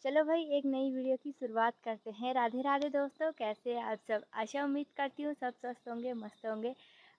चलो भाई एक नई वीडियो की शुरुआत करते हैं। राधे राधे दोस्तों, कैसे हैं आप सब। आशा उम्मीद करती हूँ सब स्वस्थ होंगे, मस्त होंगे,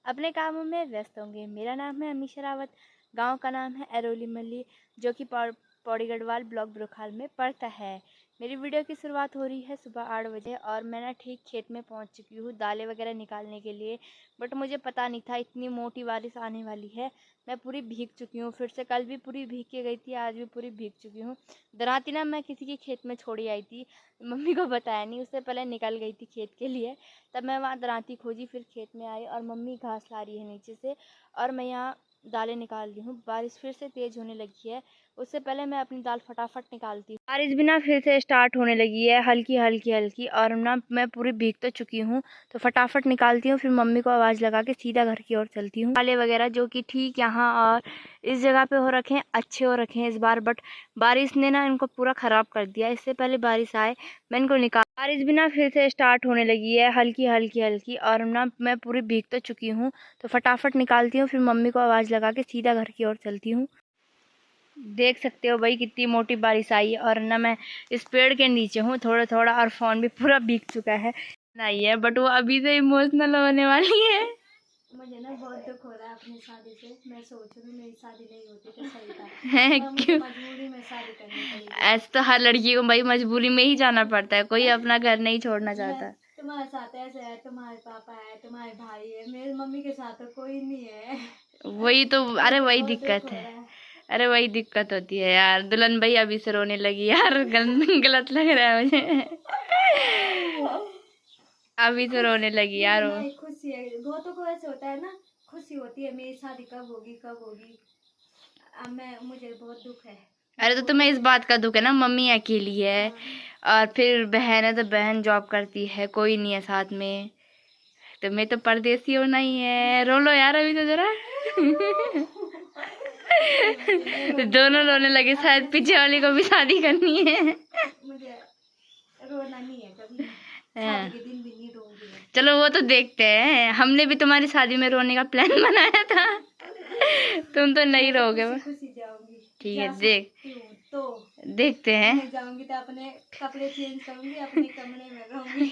अपने कामों में व्यस्त होंगे। मेरा नाम है अमीशा रावत, गांव का नाम है एरोली मल्ली, जो कि पौड़ी गढ़वाल ब्लॉक ब्रोखाल में पड़ता है। मेरी वीडियो की शुरुआत हो रही है सुबह 8 बजे और मैं ना ठीक खेत में पहुंच चुकी हूँ दालें वगैरह निकालने के लिए। बट मुझे पता नहीं था इतनी मोटी बारिश आने वाली है। मैं पूरी भीग चुकी हूँ, फिर से कल भी पूरी भीग के गई थी, आज भी पूरी भीग चुकी हूँ। दराती ना मैं किसी के खेत में छोड़ी आई थी, मम्मी को बताया नहीं, उससे पहले निकल गई थी खेत के लिए। तब मैं वहाँ दराती खोजी, फिर खेत में आई और मम्मी घास ला रही है नीचे से और मैं यहाँ दालें निकाल रही हूँ। बारिश फिर से तेज़ होने लगी है, उससे पहले मैं अपनी दाल फटाफट निकालती हूँ। बारिश भी ना फिर से स्टार्ट होने लगी है, हल्की हल्की हल्की, और ना मैं पूरी भीग तो चुकी हूँ, तो फटाफट निकालती हूँ। फिर मम्मी को आवाज़ लगा के सीधा घर की ओर चलती हूँ। दालें वगैरह जो कि ठीक यहाँ और इस जगह पे हो रखे हैं, अच्छे हो रखे हैं इस बार, बट बारिश ने ना इनको पूरा ख़राब कर दिया। इससे पहले बारिश आए मैं इनको निकाल। बारिश भी ना फिर से स्टार्ट होने लगी है, हल्की हल्की हल्की, और ना मैं पूरी भीग तो चुकी हूँ, तो फटाफट निकालती हूँ। फिर मम्मी को आवाज़ लगा के सीधा घर की ओर चलती हूँ। देख सकते हो भाई कितनी मोटी बारिश आई है, और ना मैं इस पेड़ के नीचे हूँ थोड़ा थोड़ा, और फ़ोन भी पूरा भीग चुका है नहीं है, बट वो अभी से इमोशनल होने वाली है। मुझे ना बहुत दुख हो रहा है अपनी शादी से। मैं सोच रही हूँ मेरी शादी नहीं होती तो सही था, क्यों मजबूरी में शादी करनी पड़ी। ऐसे तो हर लड़की को भाई मजबूरी में ही जाना पड़ता है, कोई अपना घर नहीं छोड़ना चाहता। तुम्हारे साथ ऐसे है, तुम्हारे पापा है, तुम्हारे भाई है, मेरी मम्मी के साथ तो कोई नहीं है। वही तो, अरे वही दिक्कत है, अरे वही दिक्कत होती है यार। दुल्हन भाई अभी से रोने लगी यार, गलत लग रहा है मुझे। अभी तो रोने लगी यार वो। खुशी है, बहुतों को ऐसे होता है ना, खुशी होती है मेरी शादी कब होगी कब होगी। अब मुझे बहुत दुख है। अरे तो तुम्हें इस बात का दुख है ना, मम्मी अकेली है और फिर बहन है, तो बहन जॉब करती है, कोई नहीं है साथ में। तुम्हें तो परदेसी होना ही है। रो लो यार अभी तो जरा। दोनों रोने लगे, शायद पीछे वाली को भी शादी करनी है। मुझे रोना नहीं है कभी, शादी के दिन भी नहीं रोऊंगी। चलो वो तो देखते हैं, हमने भी तुम्हारी शादी में रोने का प्लान बनाया था। तुम तो नहीं रोगे। खुशी जाऊंगी, ठीक है, तो देखते हैं। मैं जाऊंगी तो अपने कपड़े चेंज करूंगी, अपने कमरे में रहूंगी।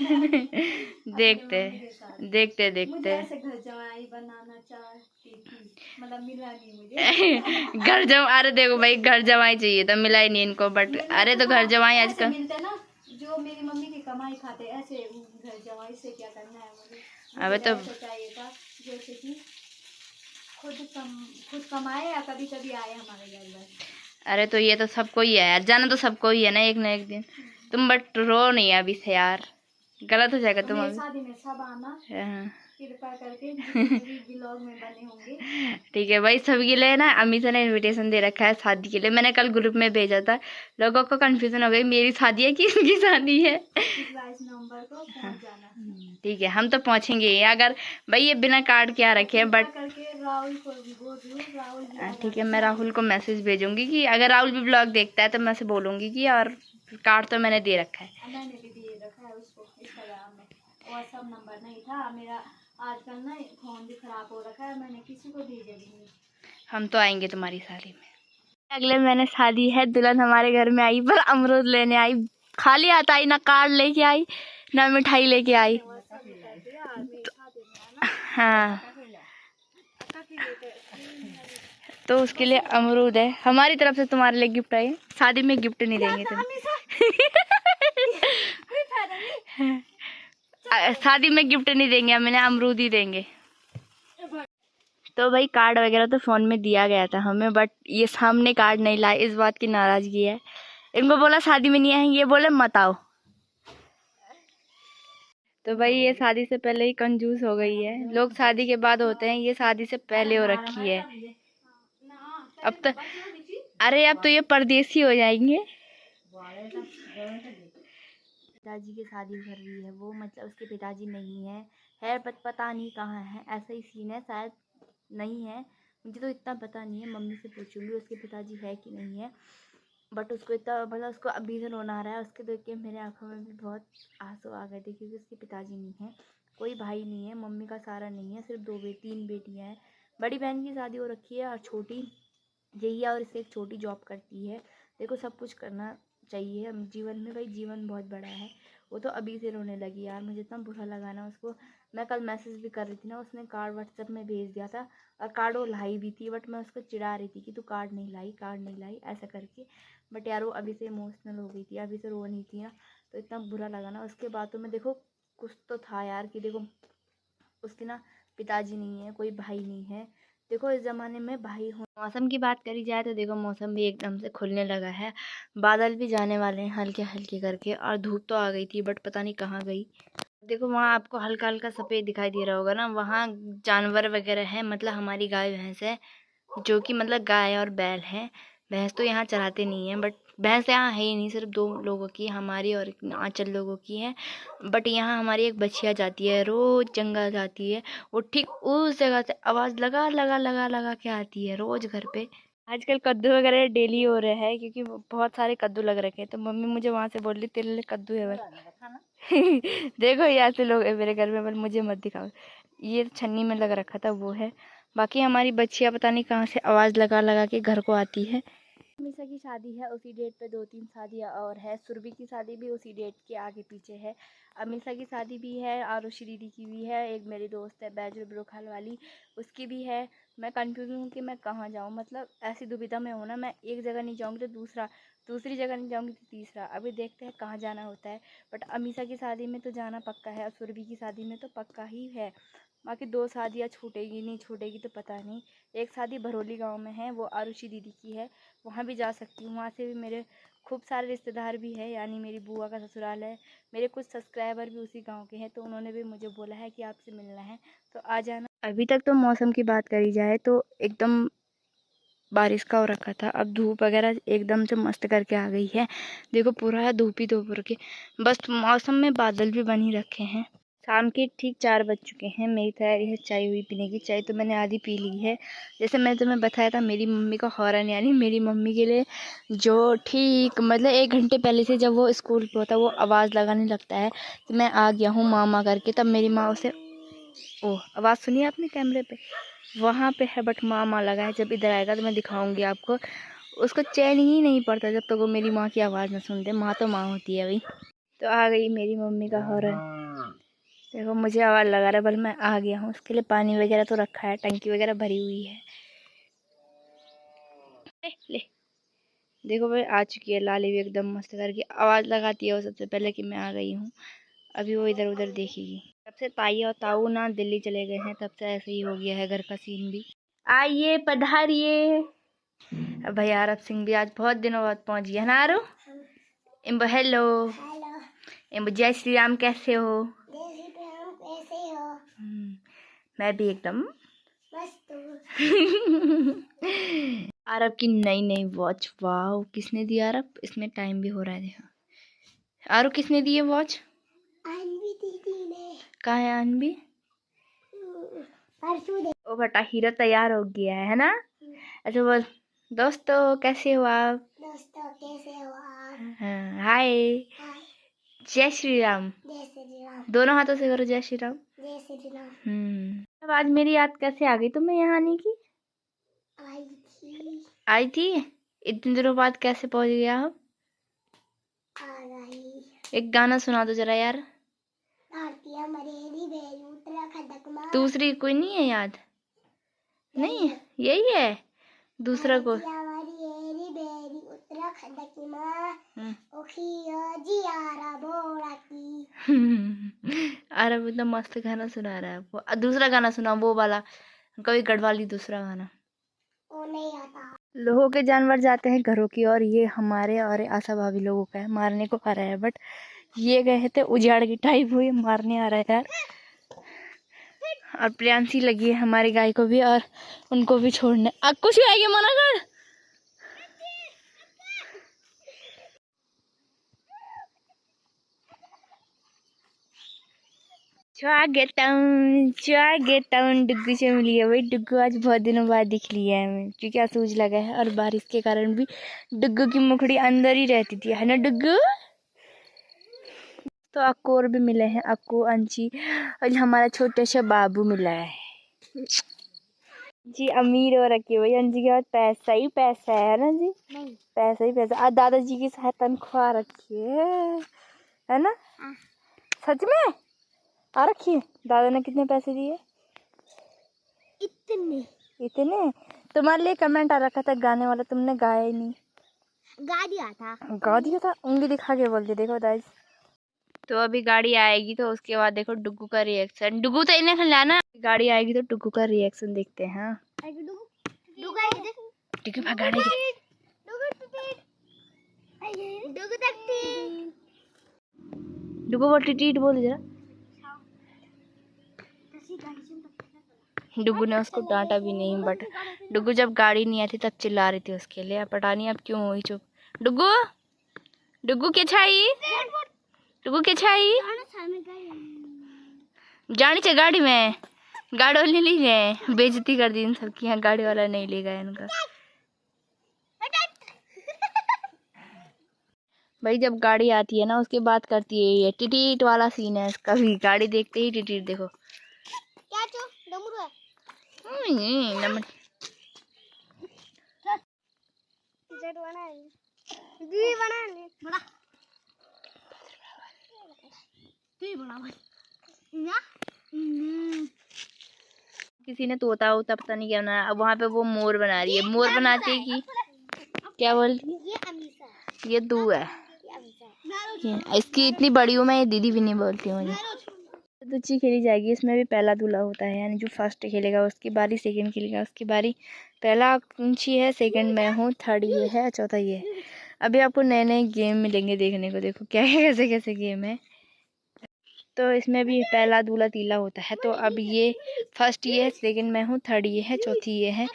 देखते मुझे ऐसे घर जवाई बनाना चाहती थी, मतलब मिला नहीं मुझे। घर जवाई, अरे देखो भाई घर जवाई चाहिए तो मिला ही नहीं इनको, बट अरे तो घर जवाई आजकल मिलते ना, जो मेरी मम्मी की कमाई खाते, ऐसे घर जवाई से क्या करना है मुझे। अबे तो चाहिए था जैसे कि खुद कमाए या कभी कभी आए हमारे घर में। अरे तो ये तो सबको ही है यार, जाना तो सबको ही है ना एक दिन। तुम बट रो नहीं है अभी से यार, गलत हो जाएगा तुम अभी। शादी में सब आना कृपा करके, व्लॉग में बने होंगे। ठीक है भाई, सबके लिए ना अमीशा ने इनविटेशन दे रखा है शादी के लिए। मैंने कल ग्रुप में भेजा था, लोगों को कंफ्यूजन हो गई मेरी शादी है कि इनकी शादी है। 22 नवंबर को पहुंच जाना। ठीक है, हम तो पहुंचेंगे अगर भाई ये बिना कार्ड क्या रखे हैं, बट राहुल को भी बोल दूं। ठीक है, मैं राहुल को मैसेज भेजूंगी कि अगर राहुल भी ब्लॉग देखता है तो मैं से बोलूंगी कि और कार्ड तो मैंने दे रखा है। मैंने भी दे रखा है उसको इंस्टाग्राम में, व्हाट्सएप नंबर नहीं था मेरा। आजकल ना फोन भी खराब हो रखा है, मैंने किसी को भेजा भी नहीं। हम तो आएंगे तुम्हारी शादी में। अगले महीने शादी है, दुल्हन हमारे घर में आई पर अमरूद लेने आई। खाली हाथ आई, ना कार्ड लेके आई ना मिठाई लेके आई। हाँ तो उसके लिए अमरूद है, हमारी तरफ से तुम्हारे लिए गिफ्ट है। शादी में गिफ्ट नहीं देंगे तुम। शादी में गिफ्ट नहीं देंगे, मैंने अमरूद ही देंगे। तो भाई कार्ड वगैरह तो फ़ोन में दिया गया था हमें, बट ये सामने कार्ड नहीं लाए, इस बात की नाराज़गी है। इनको बोला शादी में नहीं आएंगे, ये बोले मत आओ। तो भाई ये शादी से पहले ही कंजूस हो गई है। लोग शादी के बाद होते हैं, ये शादी से पहले हो रखी है। अब तो अरे अब तो ये परदेसी हो जाएंगे। पिताजी की शादी कर रही है वो, मतलब उसके पिताजी नहीं है पता नहीं कहाँ है, ऐसा ही सीन है, शायद नहीं है, मुझे तो इतना पता नहीं है। मम्मी से पूछूंगी उसके पिताजी है कि नहीं है, बट उसको इतना मतलब उसको अभी से रोना आ रहा है। उसके देख के मेरे आंखों में भी बहुत आंसू आ गए थे, क्योंकि उसके पिताजी नहीं है, कोई भाई नहीं है, मम्मी का सहारा नहीं है, सिर्फ 3 बेटियाँ हैं। बड़ी बहन की शादी हो रखी है और छोटी यही है, और इससे एक छोटी जॉब करती है। देखो सब कुछ करना चाहिए जीवन में। भाई जीवन बहुत बड़ा है। वो तो अभी से रोने लगी यार, मुझे इतना बुरा लगा ना उसको। मैं कल मैसेज भी कर रही थी ना, उसने कार्ड व्हाट्सएप में भेज दिया था और कार्ड वो लाई भी थी, बट मैं उसको चिढ़ा रही थी कि तू कार्ड नहीं लाई, कार्ड नहीं लाई, ऐसा करके। बट यार वो अभी से इमोशनल हो गई थी, अभी से रो नहीं थी ना, तो इतना बुरा लगा ना उसके बातों में। देखो कुछ तो था यार कि देखो उसके ना पिताजी नहीं है, कोई भाई नहीं है। देखो इस ज़माने में भाई हो। मौसम की बात करी जाए तो देखो मौसम भी एकदम से खुलने लगा है, बादल भी जाने वाले हैं हल्के हल्के करके, और धूप तो आ गई थी बट पता नहीं कहाँ गई। देखो वहाँ आपको हल्का हल्का सफ़ेद दिखाई दे रहा होगा ना, वहाँ जानवर वगैरह है, मतलब हमारी गाय भैंस है, जो कि मतलब गाय और बैल है। भैंस तो यहाँ चराते नहीं है, बट भैंस यहाँ है ही नहीं, सिर्फ दो लोगों की, हमारी और आंचल लोगों की है। बट यहाँ हमारी एक बछिया जाती है, रोज जंगल जाती है। वो ठीक उस जगह से आवाज़ लगा लगा लगा लगा के आती है रोज घर पे। आजकल कद्दू वगैरह डेली हो रहा है, क्योंकि बहुत सारे कद्दू लग रखे हैं, तो मम्मी मुझे वहाँ से बोल रही तेरे लिए कद्दू है बस। देखो यहाँ से लोग है मेरे घर में, पर मुझे मत दिखाओ। ये छन्नी में लग रखा था वो है। बाकी हमारी बच्चियाँ पता नहीं कहाँ से आवाज़ लगा लगा के घर को आती है। अमीषा की शादी है उसी डेट पे, 2-3 शादियाँ और है। सुरभि की शादी भी उसी डेट के आगे पीछे है। अमीषा की शादी भी है, आरुषि दीदी की भी है, एक मेरी दोस्त है बैजुल ब्रोखाल वाली, उसकी भी है। मैं कंफ्यूज हूँ कि मैं कहाँ जाऊँ, मतलब ऐसी दुविधा में हूँ ना, मैं एक जगह नहीं जाऊँगी तो दूसरा, दूसरी जगह नहीं जाऊँगी तो तीसरा। अभी देखते हैं कहाँ जाना होता है। बट अमीषा की शादी में तो जाना पक्का है और सुरभि की शादी में तो पक्का ही है। बाकी 2 शादियाँ छूटेगी नहीं छूटेगी तो पता नहीं। एक शादी भरोली गाँव में है, वो आरुषि दीदी की है, वहाँ भी जा सकती हूँ। वहाँ से भी मेरे खूब सारे रिश्तेदार भी है, यानी मेरी बुआ का ससुराल है। मेरे कुछ सब्सक्राइबर भी उसी गांव के हैं, तो उन्होंने भी मुझे बोला है कि आपसे मिलना है तो आ जाना। अभी तक तो मौसम की बात करी जाए तो एकदम बारिश का हो रखा था, अब धूप वगैरह एकदम से मस्त करके आ गई है। देखो पूरा धूप ही धूप रखे, बस मौसम में बादल भी बन ही रखे हैं। शाम के ठीक 4 बज चुके हैं। मेरी तैयारी है चाय हुई पीने की। चाय तो मैंने आधी पी ली है। जैसे मैं तुम्हें बताया था मेरी मम्मी का हॉर्न, यानी मेरी मम्मी के लिए जो ठीक मतलब 1 घंटे पहले से जब वो स्कूल पे होता है वो आवाज़ लगाने लगता है कि मैं आ गया हूँ मामा करके, तब मेरी माँ उसे ओह आवाज़ सुनी आपने कैमरे पे, वहाँ पे है बट मामा लगा है। जब इधर आएगा तो मैं दिखाऊंगी आपको। उसको चैन ही नहीं पड़ता जब तक वो मेरी माँ की आवाज़ ना सुनते। माँ तो माँ होती है भाई। तो आ गई मेरी मम्मी का हॉर्न। देखो मुझे आवाज़ लगा रहा है, बल मैं आ गया हूँ। उसके लिए पानी वगैरह तो रखा है, टंकी वगैरह भरी हुई है। ले देखो भाई आ चुकी है लाली भी एकदम मस्त करके आवाज़ लगाती है वो सबसे पहले कि मैं आ गई हूँ। अभी वो इधर उधर देखेगी। तब से ताई और ताऊ ना दिल्ली चले गए हैं, तब से ऐसे ही हो गया है घर का सीन भी। आइए पधारिए। भाई आरब सिंह भी आज बहुत दिनों बाद पहुंच गया ना आरो। इम्बो हेलो। इम्बो जय श्री राम कैसे हो? जय श्री राम कैसे हो? मैं भी एकदम मस्त हूँ। आरब की नई नई वॉच, वाह किसने दिया आरब? इसमें टाइम भी हो रहा है देखो। आरो किसने दी है वॉच? अनवी दीदी ने। कहाँ है अनवी? ओ बेटा हीरो तैयार हो गया है ना? अच्छा बोल दोस्तों कैसे हो आप? दोस्तों कैसे हो आप? हाँ हाय। जय श्री राम। जय श्री राम। दोनों हाथों से करो जय श्री राम। जय श्री राम। अब आज मेरी याद कैसे आ गई तुम्हें यहाँ आने की? आई थी। इतने दिनों बाद कैसे पहुंच गया आप? एक गाना सुना दो जरा यार। दूसरी कोई नहीं है याद? नहीं यही है दूसरा को। अरे वो इतना मस्त गाना सुना रहा है आपको। दूसरा गाना सुना वो वाला, कभी गढ़वाली दूसरा गाना। वो नहीं आता। लोगों के जानवर जाते हैं घरों की, और ये हमारे और आशा भाभी लोगों का है, मारने को आ रहा है। बट ये गए थे उजाड़ की टाइप हुई, मारने आ रहा है यार। और प्रियांशी लगी है हमारी गाय को भी, और उनको भी छोड़ने। अब कुछ भी आएगी मना कर। स्वागतम डुग्गू से मिली है भाई। डुग्गू आज बहुत दिनों बाद दिख लिया है हमें, क्योंकि असूज लगा है और बारिश के कारण भी डुग्गू की मुखड़ी अंदर ही रहती थी, है ना डुग्गू? तो अक्कू और भी मिले हैं, अक्कू अंची और हमारा छोटा सा बाबू मिला है। जी अमीर हो रखी है भाई, अंजी के पास पैसा ही पैसा है ना जी। नहीं पैसा ही पैसा। आज दादाजी की शायद तनख्वाह रखी है ना? सच में आ रखी है? दादा ने कितने पैसे दिए? इतने। तुम्हारे लिए कमेंट आ रखा था गाने वाला, तुमने गाया ही नहीं। गा दिया था। उंगली दिखा के बोलते देखो दाई। तो अभी गाड़ी आएगी तो उसके बाद देखो डुगू का रिएक्शन। डुगू तो इन्हें खिलाना। गाड़ी आएगी तो डुगू का रिएक्शन देखते हैं। हाँ डुगू भगाने की। डुगू बोल टीट बोल जरा। डुगू ने उसको डांटा भी नहीं, बट डुगू जब गाड़ी नहीं आई थी तब चिल्ला रही थी उसके लिए। पता नहीं अब क्यों हुई चुप। डुगू डुगू के छाई, डुगू के छाई जानी चाहिए गाड़ी में। गाड़ी वाले ले गए, बेइज्जती कर दी इन सबकी। यहाँ गाड़ी वाला नहीं ले गया इनका। भाई जब गाड़ी आती है ना उसके बाद करती है ये टिटीट वाला सीन है इसका भी। गाड़ी देखते ही टिटीट देखो। क्या चो डमरू है? किसी ने तोता होता पता नहीं क्या बनाया। अब वहाँ पे वो मोर बना रही है। मोर बनाती है कि क्या बोल रही है? ये दू है। इसकी इतनी बड़ी हूँ मैं, ये दीदी भी नहीं बोलती मुझे। दुच्ची खेली जाएगी। इसमें भी पहला दूल्हा होता है, यानी जो फर्स्ट खेलेगा उसकी बारी, सेकंड खेलेगा उसकी बारी। पहला ऊंची है, सेकंड मैं हूँ, थर्ड ये है, चौथा ये है। अभी आपको नए नए गेम मिलेंगे देखने को। देखो क्या है, कैसे कैसे गेम है। तो इसमें भी पहला दूल्हा तीला होता है। तो अब ये फर्स्ट ये है, सेकंड मैं हूँ, थर्ड ये है, चौथी ये है।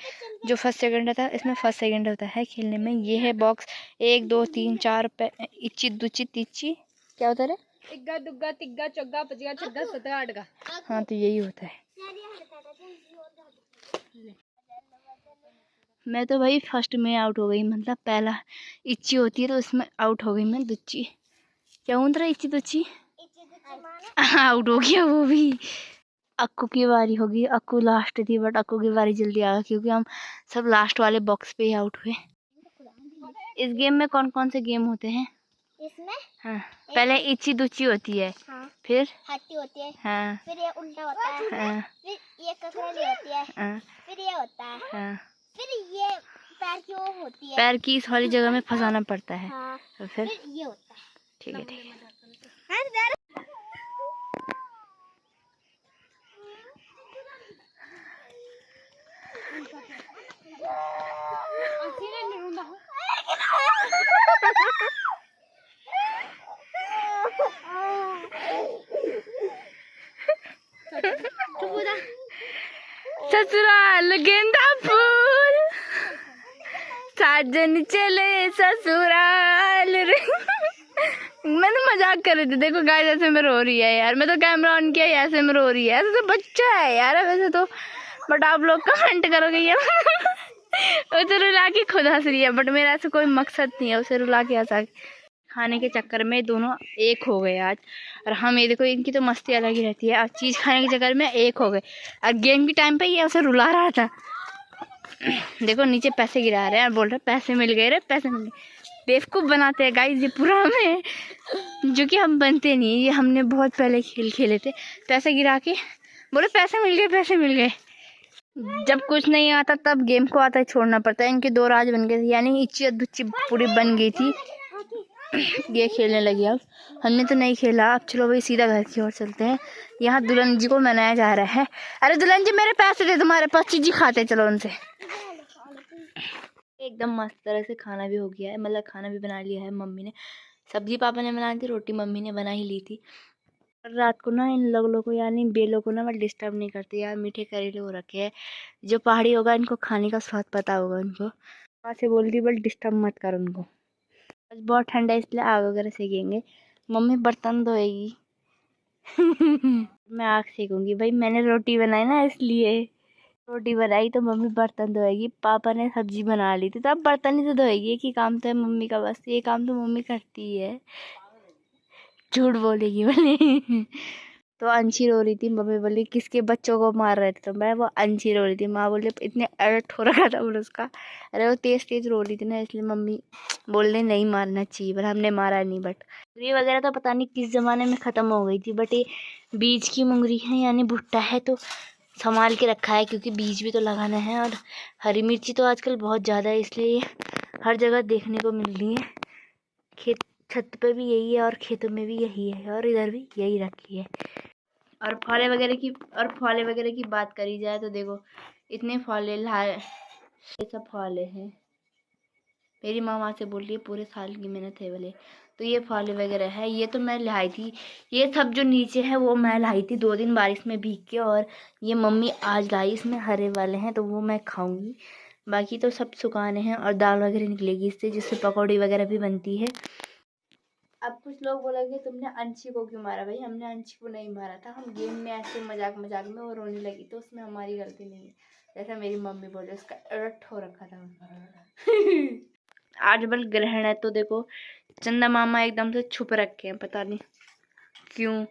जो फर्स्ट सेकंड होता है इसमें फर्स्ट सेकंड होता है खेलने में। ये है बॉक्स 1 2 3 4 इच्ची दुच्ची तीची क्या होता है? इग्गा दुग्गा तिग्गा चौगा पचगा छग्गा सतगा आठगा। हाँ तो यही होता है। मैं तो भाई फर्स्ट में आउट हो गई, मतलब पहला इच्ची होती है तो उसमें आउट हो गई मैं। दुच्ची क्या हूँ तेरा? इच्ची दुच्ची आउट हो गया वो भी। अक्कू की बारी होगी। अक्कू लास्ट थी बट अक्कू की बारी जल्दी आ गई क्योंकि हम सब लास्ट वाले बॉक्स पे ही आउट हुए। इस गेम में कौन कौन से गेम होते हैं इसमें? हाँ पहले इच्ची दुच्ची होती है। हाँ। फिर हाथी होती है। हाँ। फिर ये उल्टा होता है। हाँ। फिर ये ककड़ी होती है। हाँ। फिर ये होता है। हाँ। फिर ये पैर की वो होती है। पैर की इस वाली जगह में फंसाना पड़ता है। हाँ। तो फिर ये होता है। ठीक है ठीक है। ससुराल गेंदा फूल साजन चले ससुराल रे। मैं तो मजाक कर रही थी। देखो गाइस ऐसे में रो रही है यार। मैं तो कैमरा ऑन किया ऐसे में रो रही है। ऐसे तो बच्चा है यार वैसे तो, बट आप लोग कमेंट करोगे ये वो तो रुला के खुद हंस रही है, बट मेरा ऐसा कोई मकसद नहीं है उसे रुला के हंसा। खाने के चक्कर में दोनों एक हो गए आज। और हम ये देखो इनकी तो मस्ती अलग ही रहती है। आज चीज़ खाने के चक्कर में एक हो गए और गेम के टाइम पे ये उसे रुला रहा था। देखो नीचे पैसे गिरा रहे हैं और बोल रहे पैसे मिल गए रे, पैसे मिल गए। बेवकूफ़ बनाते हैं गाइस ये पूरा हमें, जो कि हम बनते नहीं। ये हमने बहुत पहले खेल खेले थे। पैसे गिरा के बोले पैसे मिल गए, पैसे मिल गए। जब कुछ नहीं आता तब गेम को आता है छोड़ना पड़ता है। इनके 2 राज बन गए थे, यानी इच्ची दुच्ची पूरी बन गई थी। ये खेलने लगी। अब हमने तो नहीं खेला। अब चलो भाई सीधा घर की ओर चलते हैं। यहाँ दुल्हन जी को मनाया जा रहा है। अरे दुल्हन जी मेरे पैसे दे, तुम्हारे पास चीज़ी खाते चलो उनसे। एकदम मस्त तरह से खाना भी हो गया है, मतलब खाना भी बना लिया है मम्मी ने। सब्जी पापा ने बनाई थी, रोटी मम्मी ने बना ही ली थी। रात को ना इन लोगों को यानी बेलों को ना मैं डिस्टर्ब नहीं करती यार। मीठे करेले हो रखे हैं। जो पहाड़ी होगा इनको खाने का स्वाद पता होगा उनको। वहाँ से बोलती बल डिस्टर्ब मत कर उनको। आज बहुत ठंडा है इसलिए आग वगैरह सेकेंगे। मम्मी बर्तन धोएगी मैं आग सेकूंगी। भाई मैंने रोटी बनाई ना इसलिए। रोटी बनाई तो मम्मी बर्तन धोएगी। पापा ने सब्जी बना ली थी तो अब बर्तन ही तो धोएगी। एक ही काम तो है मम्मी का, बस ये काम तो मम्मी करती है। झूठ बोलेगी बोले तो अंशी रो रही थी, मम्मी बोली किसके बच्चों को मार रहे थे, तो मैं वो अंशी रो रही थी। माँ बोली इतने अलर्ट हो रखा था बोले उसका, अरे वो तेज तेज रो रही थी ना, इसलिए मम्मी बोलने नहीं मारना चाहिए, पर हमने मारा नहीं। बट मुंगरी वगैरह तो पता नहीं किस ज़माने में ख़त्म हो गई थी, बट ये बीज की मुंगरी है यानी भुट्टा है, तो संभाल के रखा है क्योंकि बीज भी तो लगाना है। और हरी मिर्ची तो आजकल बहुत ज़्यादा है, इसलिए ये हर जगह देखने को मिल रही है। खेत छत पे भी यही है और खेतों में भी यही है और इधर भी यही रखी है। और फॉले वगैरह की बात करी जाए तो देखो इतने फॉले लाए, ये सब फॉले हैं। मेरी माँ वहाँ से बोल रही है पूरे साल की मेहनत है बोले। तो ये फॉले वगैरह है, ये तो मैं लाई थी। ये सब जो नीचे है वो मैं लाई थी 2 दिन बारिश में भीग के, और ये मम्मी आज लाई, इसमें हरे वाले हैं तो वो मैं खाऊंगी। बाकी तो सब सुखाने हैं और दाल वगैरह निकलेगी इससे, जिससे पकौड़ी वगैरह भी बनती है। अब कुछ लोग बोलेंगे तुमने अंशी को क्यों मारा? भाई हमने अंशी को नहीं मारा था, हम गेम में ऐसे मजाक मजाक में वो रोने लगी तो उसमें हमारी गलती नहीं है, जैसा मेरी मम्मी बोले उसका रट हो रखा था। आज बल ग्रहण है तो देखो चंदा मामा एकदम से छुप रखे हैं, पता नहीं क्यों।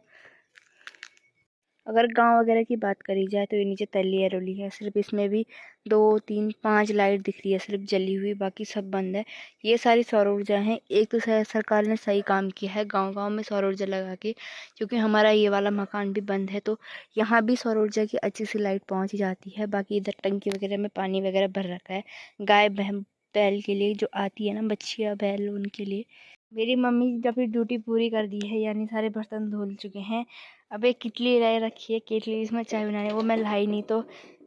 अगर गांव वगैरह की बात करी जाए तो ये नीचे तली रोली है, सिर्फ इसमें भी 2 3 5 लाइट दिख रही है सिर्फ जली हुई, बाकी सब बंद है। ये सारी सौर ऊर्जा है। एक तो सरकार ने सही काम किया है गांव गांव में सौर ऊर्जा लगा के, क्योंकि हमारा ये वाला मकान भी बंद है तो यहाँ भी सौर ऊर्जा की अच्छी सी लाइट पहुँच जाती है। बाकी इधर टंकी वगैरह में पानी वगैरह भर रखा है गाय बैल के लिए, जो आती है ना बच्चियाँ बैल, उनके लिए। मेरी मम्मी जब भी ड्यूटी पूरी कर दी है यानी सारे बर्तन धुल चुके हैं। अब एक केटली लाए रखी है, केटली इसमें चाय बनाने, वो मैं लाई नहीं तो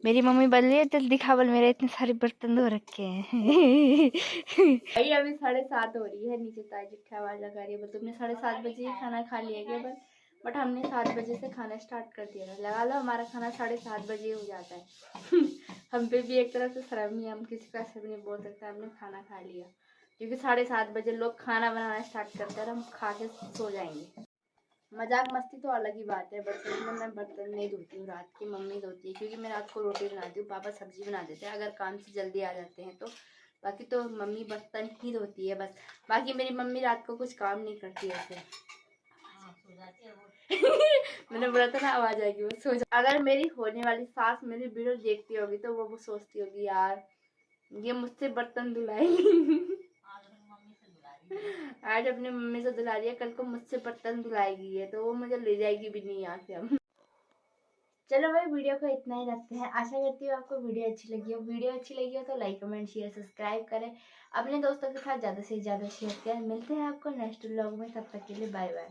मेरी मम्मी बोल रही है जल्दी खा, बोल मेरे इतने सारे बर्तन धो रखे हैं। भाई अभी 7:30 हो रही है, नीचे ताई जिठ्ठा आवाज लगा रही है, बोल तुमने 7:30 बजे ही खाना खा लिया क्या? बट हमने 7 बजे से खाना स्टार्ट कर दिया था। लगा लो हमारा खाना 7:30 बजे हो जाता है। हम पे भी एक तरह से शर्म ही, हम किसी का ऐसे भी नहीं बोल सकते हमने खाना खा लिया, क्योंकि 7:30 बजे लोग खाना बनाना स्टार्ट करते हैं और हम खा के सो जाएंगे। मजाक मस्ती तो अलग ही बात है, बट में मैं बर्तन नहीं धोती हूँ, रात की मम्मी धोती है, क्योंकि मैं रात को रोटी बनाती हूँ, पापा सब्जी बना देते हैं अगर काम से जल्दी आ जाते हैं तो। बाकी तो मम्मी बर्तन ही धोती है बस। बाकी मेरी मम्मी रात को कुछ काम नहीं करती ऐसे। मैंने बोला था ना आवाज आएगी, वो सो जा। अगर मेरी होने वाली सास मेरी वीडियो देखती होगी तो वो सोचती होगी यार ये मुझसे बर्तन धुलाएगी। आज अपनी मम्मी से धुला दिया, कल को मुझसे बर्तन धुलाएगी है तो वो मुझे ले जाएगी भी नहीं यहाँ से। हम चलो भाई वीडियो को इतना ही रखते हैं। आशा करती हूँ आपको वीडियो अच्छी लगी हो। वीडियो अच्छी लगी हो तो लाइक कमेंट शेयर सब्सक्राइब करें, अपने दोस्तों के साथ ज़्यादा से ज़्यादा शेयर करें। मिलते हैं आपको नेक्स्ट व्लॉग में, तब तक के लिए बाय बाय।